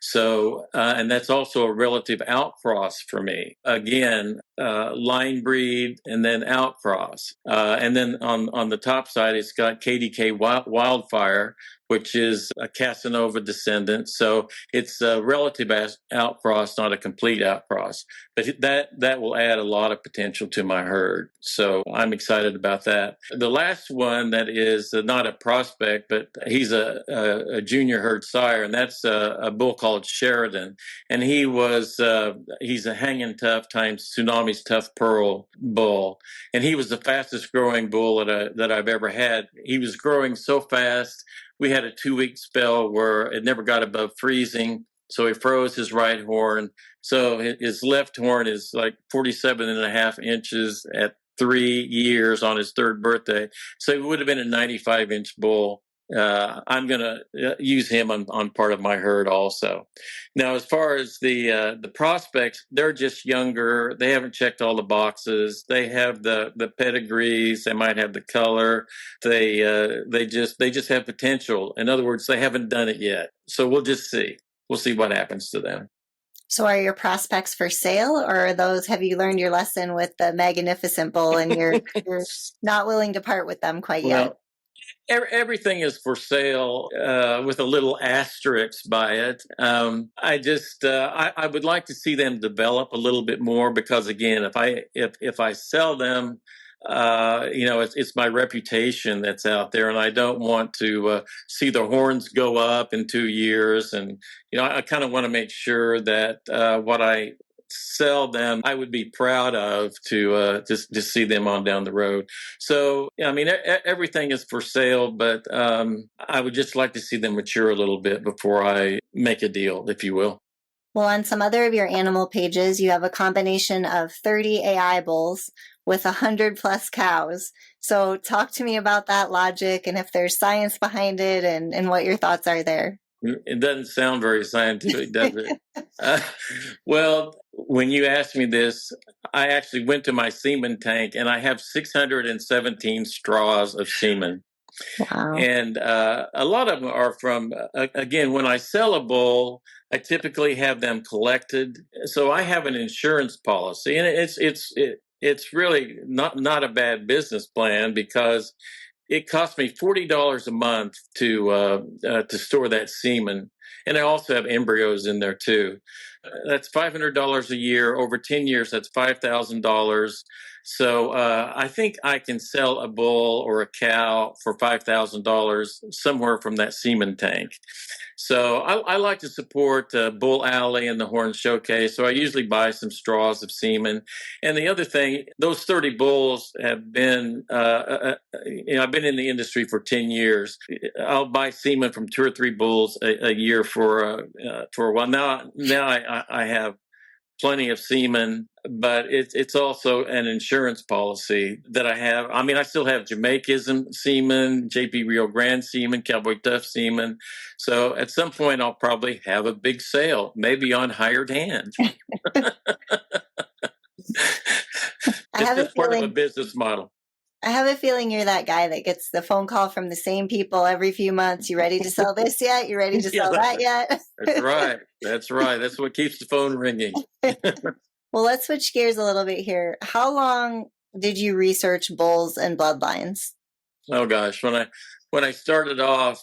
So, and that's also a relative outcross for me. Again, line breed and then outcross. And then on the top side, it's got KDK Wildfire, which is a Casanova descendant. So it's a relative outcross, not a complete outcross. But that will add a lot of potential to my herd. So I'm excited about that. The last one that is not a prospect, but he's a junior herd sire, and that's a bull called Sheridan. And he's a Hanging Tough times Tsunami's Tough Pearl bull. And he was the fastest growing bull that I've ever had. He was growing so fast. We had a 2-week spell where it never got above freezing. So he froze his right horn. So his left horn is like 47.5 inches at 3 years on his 3rd birthday. So he would have been a 95-inch bull. I'm going to use him on part of my herd also. Now, as far as the prospects, they're just younger. They haven't checked all the boxes. They have the pedigrees. They might have the color. They just have potential. In other words, they haven't done it yet. So we'll just see. We'll see what happens to them. So are your prospects for sale, or are those, have you learned your lesson with the magnificent bull and you're not willing to part with them quite yet? Everything is for sale, with a little asterisk by it. I would like to see them develop a little bit more, because again, if I sell them, it's my reputation that's out there, and I don't want to see the horns go up in 2 years. And I kind of want to make sure that what I sell them, I would be proud of to see them on down the road. So, I mean, everything is for sale, but I would just like to see them mature a little bit before I make a deal, if you will. Well, on some other of your animal pages, you have a combination of 30 AI bulls with 100 plus cows. So talk to me about that logic and if there's science behind it and what your thoughts are there. It doesn't sound very scientific, does it? Well, when you asked me this, I actually went to my semen tank, and I have 617 straws of semen. Wow. And a lot of them are from, again, when I sell a bull, I typically have them collected. So I have an insurance policy, and it's really not a bad business plan, because it cost me $40 a month to store that semen, and I also have embryos in there too. That's $500 a year. Over 10 years, that's $5,000. So I think I can sell a bull or a cow for $5,000 somewhere from that semen tank. So I like to support Bull Alley and the Horn Showcase. So I usually buy some straws of semen. And the other thing, those 30 bulls have been, I've been in the industry for 10 years. I'll buy semen from 2 or 3 bulls a year for a while. Now I have plenty of semen, but it's also an insurance policy that I have. I mean, I still have Jamaican semen, JP Rio Grande semen, Cowboy Tough semen. So at some point, I'll probably have a big sale, maybe on Hired Hand. It's just part of a business model. I have a feeling you're that guy that gets the phone call from the same people every few months. You ready to sell this yet? You ready to sell that yet? That's right. That's right. That's what keeps the phone ringing. Well, let's switch gears a little bit here. How long did you research bulls and bloodlines? Oh gosh, when I started off,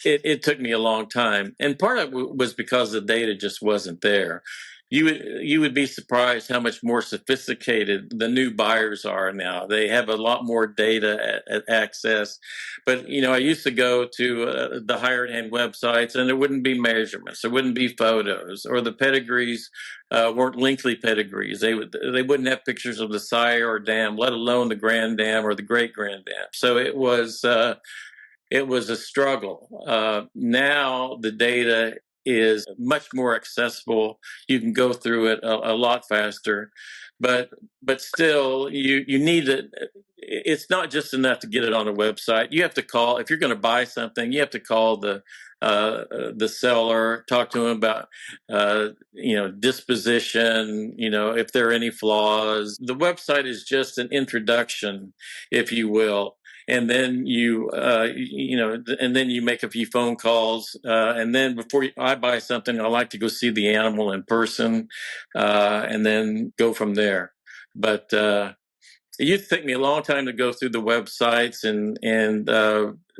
it took me a long time, and part of it was because the data just wasn't there. You would be surprised how much more sophisticated the new buyers are now. They have a lot more data at access. But I used to go to the Hired Hand websites, and there wouldn't be measurements, there wouldn't be photos, or the pedigrees weren't lengthy pedigrees. They wouldn't have pictures of the sire or dam, let alone the grand dam or the great grand dam. So it was a struggle. Now the data is much more accessible. You can go through it a lot faster, but still, you need it. It's not just enough to get it on a website. You have to call if you're going to buy something. You have to call the seller, talk to him about disposition. If there are any flaws. The website is just an introduction, if you will. And then and then you make a few phone calls, and then before I buy something, I like to go see the animal in person, and then go from there. But it used to take me a long time to go through the websites and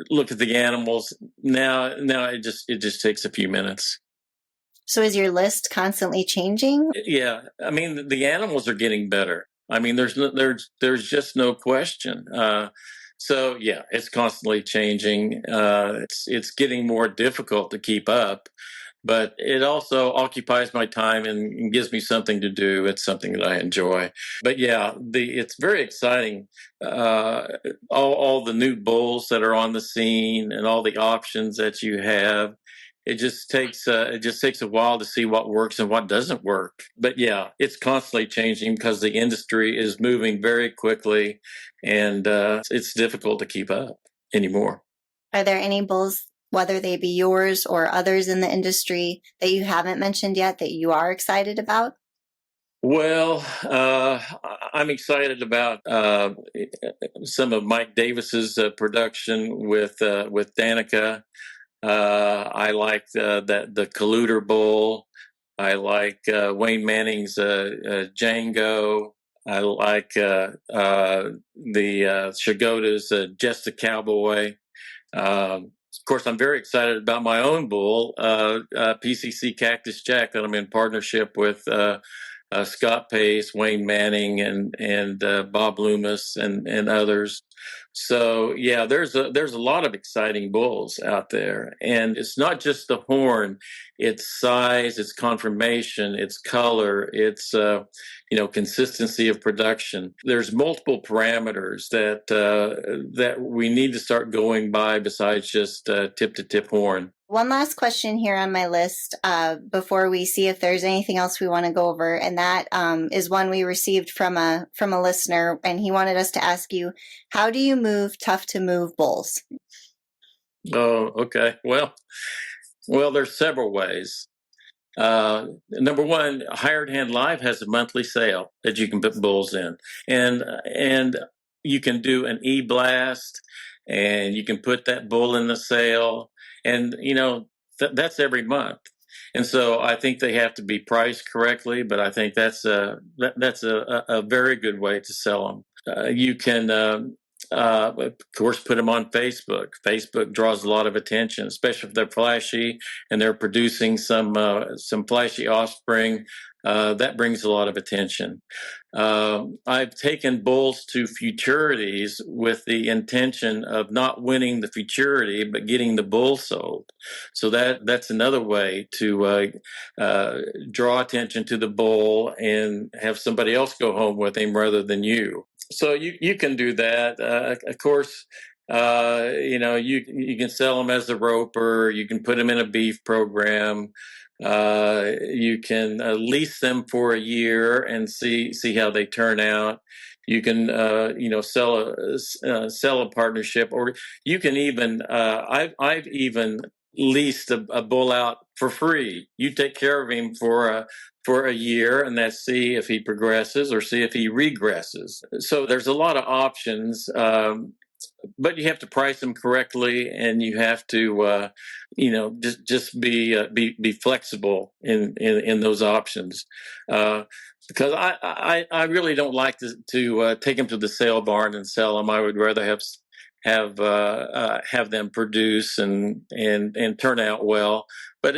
look at the animals. Now it just takes a few minutes. So is your list constantly changing? Yeah, I mean the animals are getting better. I mean there's just no question. So yeah, it's constantly changing. It's getting more difficult to keep up, but it also occupies my time and gives me something to do. It's something that I enjoy. But yeah, it's very exciting. All the new bulls that are on the scene and all the options that you have. It just takes a while to see what works and what doesn't work. But yeah, it's constantly changing because the industry is moving very quickly, and it's difficult to keep up anymore. Are there any bulls, whether they be yours or others in the industry, that you haven't mentioned yet that you are excited about? Well, I'm excited about some of Mike Davis's production with Danica. I like the Colluder Bull. I like Wayne Manning's Django. I like the Shagoda's Just a Cowboy. Of course, I'm very excited about my own bull, PCC Cactus Jack, that I'm in partnership with Scott Pace, Wayne Manning, and Bob Loomis, and others. So yeah, there's a lot of exciting bulls out there, and it's not just the horn; it's size, it's conformation, it's color, it's consistency of production. There's multiple parameters that we need to start going by besides just tip to tip horn. One last question here on my list before we see if there's anything else we want to go over, and that is one we received from a listener, and he wanted us to ask you, how do you move tough to move bulls? Oh, okay. Well, there's several ways. Number one, Hired Hand Live has a monthly sale that you can put bulls in, and you can do an e-blast, and you can put that bull in the sale, and that's every month. And so I think they have to be priced correctly, but I think that's a very good way to sell them. You can of course, put them on Facebook. Facebook draws a lot of attention, especially if they're flashy and they're producing some flashy offspring. That brings a lot of attention. I've taken bulls to futurities with the intention of not winning the futurity, but getting the bull sold. So that's another way to draw attention to the bull and have somebody else go home with him rather than you. So you can do that. Of course, you can sell them as a roper. You can put them in a beef program. You can lease them for a year and see how they turn out. You can sell a partnership, or you can even I've even leased a bull out for free. You take care of him for a year, and that's see if he progresses or see if he regresses. So there's a lot of options. But you have to price them correctly, and you have to, just be flexible in those options. Because I really don't like to take them to the sale barn and sell them. I would rather have them produce and turn out well. But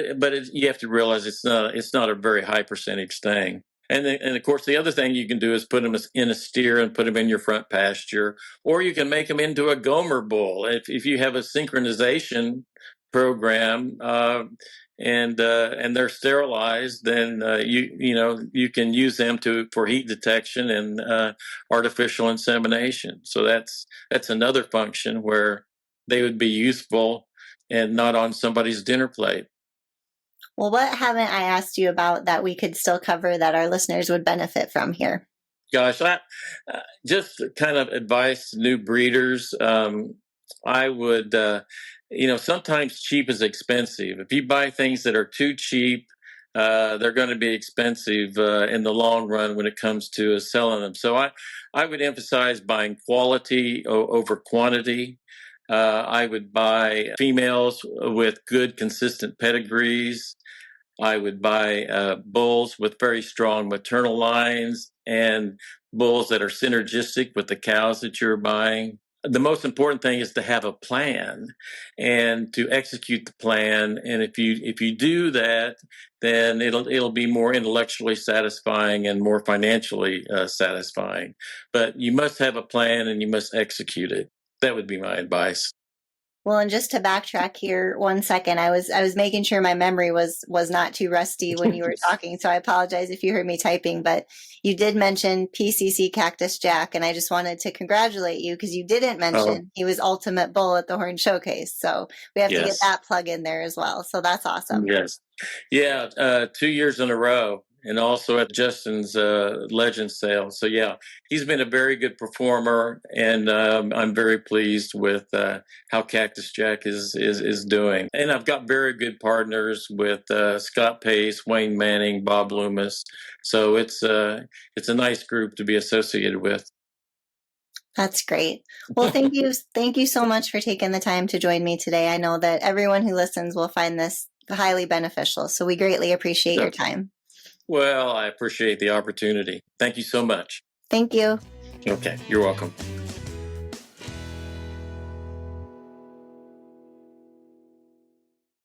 you have to realize it's not a very high percentage thing. And of course, the other thing you can do is put them in a steer and put them in your front pasture, or you can make them into a Gomer bull. If you have a synchronization program and they're sterilized, then you can use them for heat detection and artificial insemination. So that's another function where they would be useful and not on somebody's dinner plate. Well, what haven't I asked you about that we could still cover that our listeners would benefit from here? Gosh, I just kind of advice to new breeders. I would, sometimes cheap is expensive. If you buy things that are too cheap, they're going to be expensive in the long run when it comes to selling them. So I would emphasize buying quality over quantity. I would buy females with good, consistent pedigrees. I would buy bulls with very strong maternal lines and bulls that are synergistic with the cows that you're buying. The most important thing is to have a plan and to execute the plan. And if you do that, then it'll be more intellectually satisfying and more financially satisfying. But you must have a plan and you must execute it. That would be my advice. Well, and just to backtrack here 1 second, I was making sure my memory was not too rusty when you were talking, so I apologize if you heard me typing, but you did mention PCC Cactus Jack, and I just wanted to congratulate you because you didn't mention he was Ultimate Bull at the Horn Showcase, so we have to get that plug in there as well, so that's awesome. Yes. Yeah, 2 years in a row. And also at Justin's Legend sale. So yeah, he's been a very good performer, and I'm very pleased with how Cactus Jack is doing. And I've got very good partners with Scott Pace, Wayne Manning, Bob Loomis. So it's a nice group to be associated with. That's great. Well, thank you so much for taking the time to join me today. I know that everyone who listens will find this highly beneficial. So we greatly appreciate your time. Well, I appreciate the opportunity. Thank you so much. Thank you. Okay, you're welcome.